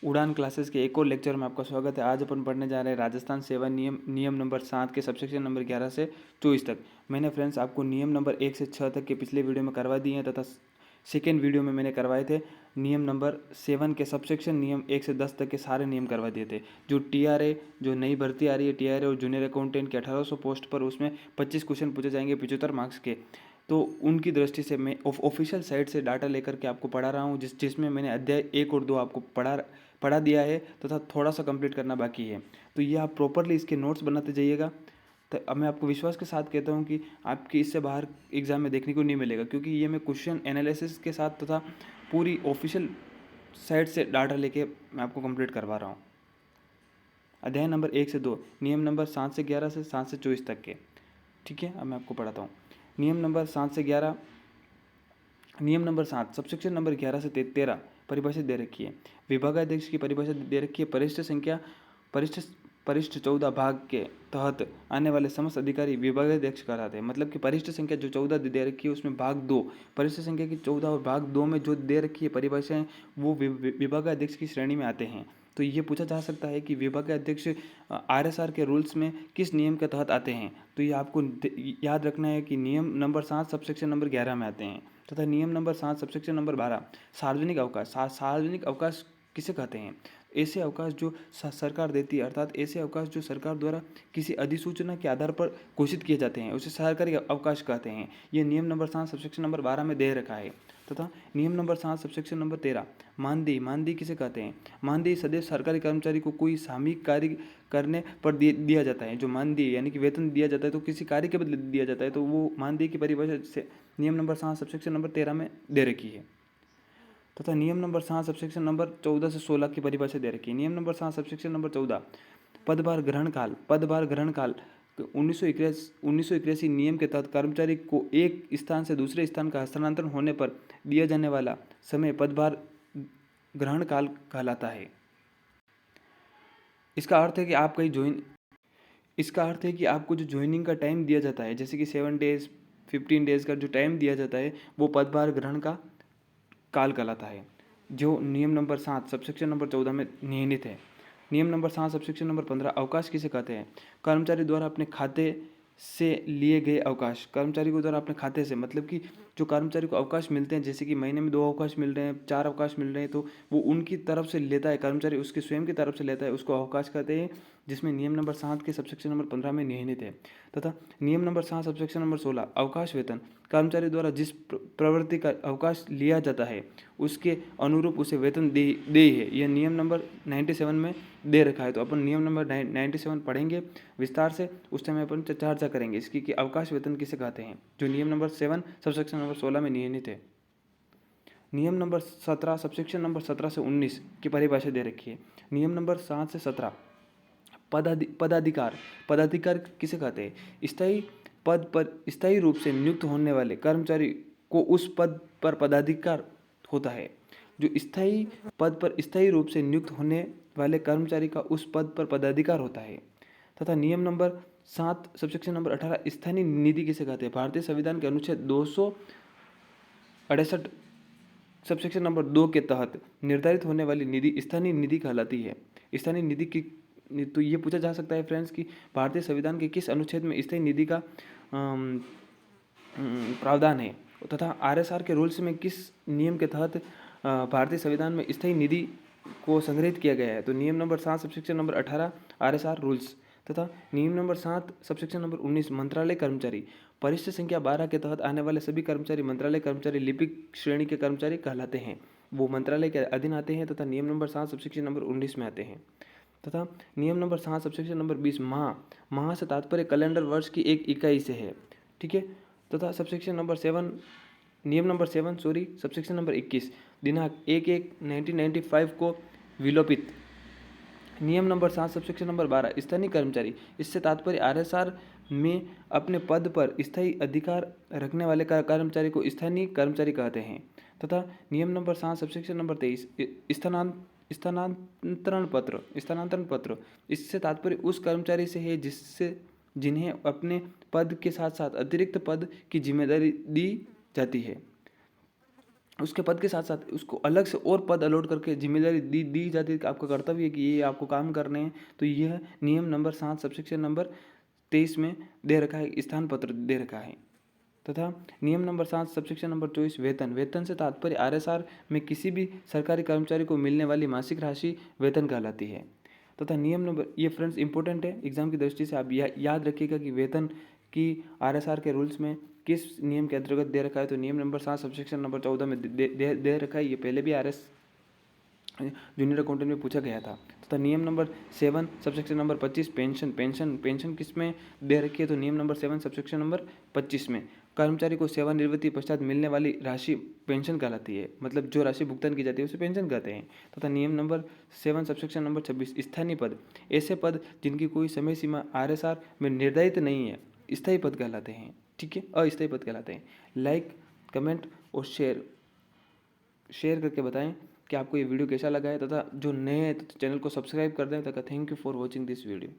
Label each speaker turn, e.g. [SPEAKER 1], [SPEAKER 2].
[SPEAKER 1] उड़ान क्लासेस के एक और लेक्चर में आपका स्वागत है। आज अपन पढ़ने जा रहे हैं राजस्थान सेवा नियम नंबर 7 के सबसेक्शन नंबर 11 से 24 तक। मैंने फ्रेंड्स आपको नियम नंबर 1 से 6 तक के पिछले वीडियो में करवा दिए हैं तथा सेकेंड वीडियो में मैंने करवाए थे नियम नंबर 7 के सबसेक्शन नियम 1 से 10 तक के सारे नियम करवा दिए थे। जो टीआरए, जो नई भर्ती आ रही है टीआरए और जूनियर अकाउंटेंट के 1800 पोस्ट पर, उसमें 25 क्वेश्चन पूछे जाएंगे 75 मार्क्स के। तो उनकी दृष्टि से मैं ऑफिशियल साइट से डाटा लेकर के आपको पढ़ा रहा हूँ, जिसमें मैंने अध्याय 1 और 2 आपको पढ़ा दिया है तथा थोड़ा सा कंप्लीट करना बाकी है। तो ये आप प्रॉपरली इसके नोट्स बनाते जाइएगा। तो अब मैं आपको विश्वास के साथ कहता हूँ कि आपकी इससे बाहर एग्जाम में देखने को नहीं मिलेगा, क्योंकि ये मैं क्वेश्चन एनालिसिस के साथ तथा पूरी ऑफिशियल साइट से डाटा लेके मैं आपको कंप्लीट करवा रहा हूँ। अध्याय नंबर 1 से 2, नियम नंबर 7 से 11 से 7 से 24 तक के। ठीक है, अब मैं आपको पढ़ाता हूँ। नियम नंबर 7 से 11, नियम नंबर 7 सबसेक्शन नंबर 11 से 13 परिभाषा दे रखी है। विभागाध्यक्ष की परिभाषा दे रखी है। परिशिष्ट 14 भाग के तहत आने वाले समस्त अधिकारी विभागाध्यक्ष कहलाते हैं। मतलब कि परिशिष्ट संख्या जो 14 दे रखी है उसमें भाग 2, परिशिष्ट संख्या की 14 और भाग 2 में जो दे रखी है परिभाषाएं, वो विभागाध्यक्ष की श्रेणी में आते हैं। तो ये पूछा जा सकता है कि विभागाध्यक्ष आरएसआर के रूल्स में किस नियम के तहत आते हैं। तो ये आपको याद रखना है कि नियम नंबर 7 सबसेक्शन नंबर 11 में आते हैं। तथा नियम नंबर 7 सबसेक्शन नंबर 12, सार्वजनिक अवकाश। सार्वजनिक अवकाश किसे कहते हैं? ऐसे अवकाश जो सरकार देती है, अर्थात ऐसे अवकाश जो सरकार द्वारा किसी अधिसूचना के आधार पर घोषित किए जाते हैं, उसे सरकारी अवकाश कहते हैं। ये नियम नंबर 7 सबसेक्शन नंबर 12 में दे रखा है। तथा नियम नंबर 7 सबसेक्शन नंबर 13, मानदेय। मानदेय किसे कहते हैं? मानदेय सदैव सरकारी कर्मचारी को कोई सामयिक कार्य करने पर दिया जाता है। जो मानदेय यानी कि वेतन दिया जाता है तो किसी कार्य के बदले दिया जाता है, तो वो मानदेय की परिभाषा से नियम नंबर 7 सबसेक्शन नंबर 13 में दे रखी है। तथा नियम नंबर 7 सबसेक्शन नंबर 14 से 16 की परिभाषा दे रखी है। नियम नंबर 7 सबसेक्शन नंबर 14, पदभार ग्रहण काल। पदभार ग्रहण काल 1981 नियम के तहत कर्मचारी को एक स्थान से दूसरे स्थान का हस्तांतरण होने पर दिया जाने वाला समय पदभार ग्रहण काल कहलाता है। इसका अर्थ है कि आपको जो ज्वाइनिंग का टाइम दिया जाता है, जैसे कि 7 डेज 15 डेज का जो टाइम दिया जाता है, वो पदभार ग्रहण का काल कहलाता है, जो नियम नंबर 7 सबसेक्शन नंबर 14 में निहित है। नियम नंबर 7 सबसेक्शन नंबर 15, अवकाश किसे कहते हैं? कर्मचारी द्वारा अपने खाते से लिए गए अवकाश। कर्मचारी को द्वारा अपने खाते से, मतलब कि जो कर्मचारी को अवकाश मिलते हैं, जैसे कि महीने में 2 अवकाश मिल रहे हैं, 4 अवकाश मिल रहे हैं, तो वो उनकी तरफ से लेता है, कर्मचारी उसके स्वयं की तरफ से लेता है, उसको अवकाश कहते हैं, जिसमें नियम नंबर 7 के सबसेक्शन नंबर 15 में निहित है। तथा नियम नंबर 7 सबसेक्शन नंबर 16, अवकाश वेतन। कर्मचारी द्वारा जिस प्रवृत्ति का अवकाश लिया जाता है उसके अनुरूप उसे वेतन दे है। यह नियम नंबर 97 में दे रखा है। तो अपन नियम नंबर 97 पढ़ेंगे विस्तार से, उस समय अपन चर्चा करेंगे इसकी कि अवकाश वेतन किसे कहते हैं, जो नियम नंबर 7 सबसेक्शन नंबर 16 में निहित है। नियम नंबर 17 सबसेक्शन नंबर 17 से 19 की परिभाषा दे रखी है। नियम नंबर 7 से 17, पदाधिकार। पदाधिकार किसे कहते हैं? स्थायी पद पर स्थायी रूप से नियुक्त होने वाले कर्मचारी को उस पद पर पदाधिकार होता है। जो स्थायी पद पर स्थायी रूप से नियुक्त होने वाले कर्मचारी का उस पद पर पदाधिकार होता है। तथा नियम नंबर 7 सबसेक्शन नंबर 18, स्थानीय निधि किसे कहते हैं? भारतीय संविधान के अनुच्छेद 268 सबसेक्शन नंबर 2 के तहत निर्धारित होने वाली निधि स्थानीय निधि कहलाती है। स्थानीय निधि की, तो ये पूछा जा सकता है फ्रेंड्स कि भारतीय संविधान के किस अनुच्छेद में स्थायी निधि का प्रावधान है, तथा आरएसआर के रूल्स में किस नियम के तहत भारतीय संविधान में स्थायी निधि को संग्रहित किया गया है। तो नियम number 7 subsection number 18 RSR rules. तथा नियम नंबर 7 सबसेक्शन नंबर 19, मंत्रालय कर्मचारी। परिशिष्ट संख्या 12 के तहत आने वाले सभी कर्मचारी मंत्रालय कर्मचारी लिपिक श्रेणी के कर्मचारी कहलाते हैं, वो मंत्रालय के अधीन आते हैं तथा नियम नंबर 7 सबसेक्शन नंबर 19 में आते हैं। तथा नियम नंबर 7 सबसेक्शन नंबर 20, माह से तात्पर्य कैलेंडर वर्ष की एक इकाई से है। ठीक है। तथा सबसेक्शन नंबर 7, नियम नंबर 7 सबसेक्शन नंबर 21, दिनांक 1/1/1995 को विलोपित। नियम नंबर 7 सबसेक्शन नंबर 12, स्थानीय कर्मचारी। इससे तात्पर्य आरएसआर में अपने पद पर स्थायी अधिकार रखने वाले कर्मचारी को स्थानीय कर्मचारी कहते हैं। तथा नियम नंबर 7 सबसेक्शन नंबर 23, स्थानांतरण पत्र। इससे तात्पर्य उस कर्मचारी से है जिन्हें अपने पद के साथ साथ अतिरिक्त पद की जिम्मेदारी दी जाती है। उसके पद के साथ साथ उसको अलग से और पद अलॉट करके जिम्मेदारी दी जाती है कि आपका कर्तव्य है कि ये आपको काम करने हैं। तो यह नियम नंबर 7 सबसेक्शन नंबर 23 में दे रखा है, स्थान पत्र दे रखा है। तथा नियम नंबर 7 सबसेक्शन नंबर 24 वेतन। वेतन से तात्पर्य आरएसआर में किसी भी सरकारी कर्मचारी को मिलने वाली मासिक राशि वेतन कहलाती है। तथा नियम नंबर, ये फ्रेंड्स इंपॉर्टेंट है एग्जाम की दृष्टि से, आप याद रखिएगा कि वेतन की आरएसआर के रूल्स में किस नियम के अंतर्गत दे रखा है। तो नियम नंबर 7 सबसेक्शन नंबर 14 में दे रखा है। ये पहले भी आरएस जूनियर अकाउंटेंट में पूछा गया था। तथा नियम number 7 subsection number 25 pension. Pension किस में दे रखी है? तो नियम नंबर 7 सबसेक्शन नंबर 25 में कर्मचारी को सेवानिवृत्ति पश्चात मिलने वाली राशि पेंशन कहलाती है, मतलब जो राशि भुगतान की जाती है उसे पेंशन कहते हैं। तथा नियम नंबर 7 सबसेक्शन नंबर 26 स्थानीय पद। ऐसे पद जिनकी कोई समय सीमा आरएसआर में निर्धारित नहीं है, स्थायी पद कहलाते हैं। ठीक है, अस्थायी पद कहलाते हैं। लाइक, कमेंट और शेयर करके बताएं कि आपको ये वीडियो कैसा लगा है। तथा जो नए हैं तो चैनल को सब्सक्राइब कर दें। तथा thank you for watching this video.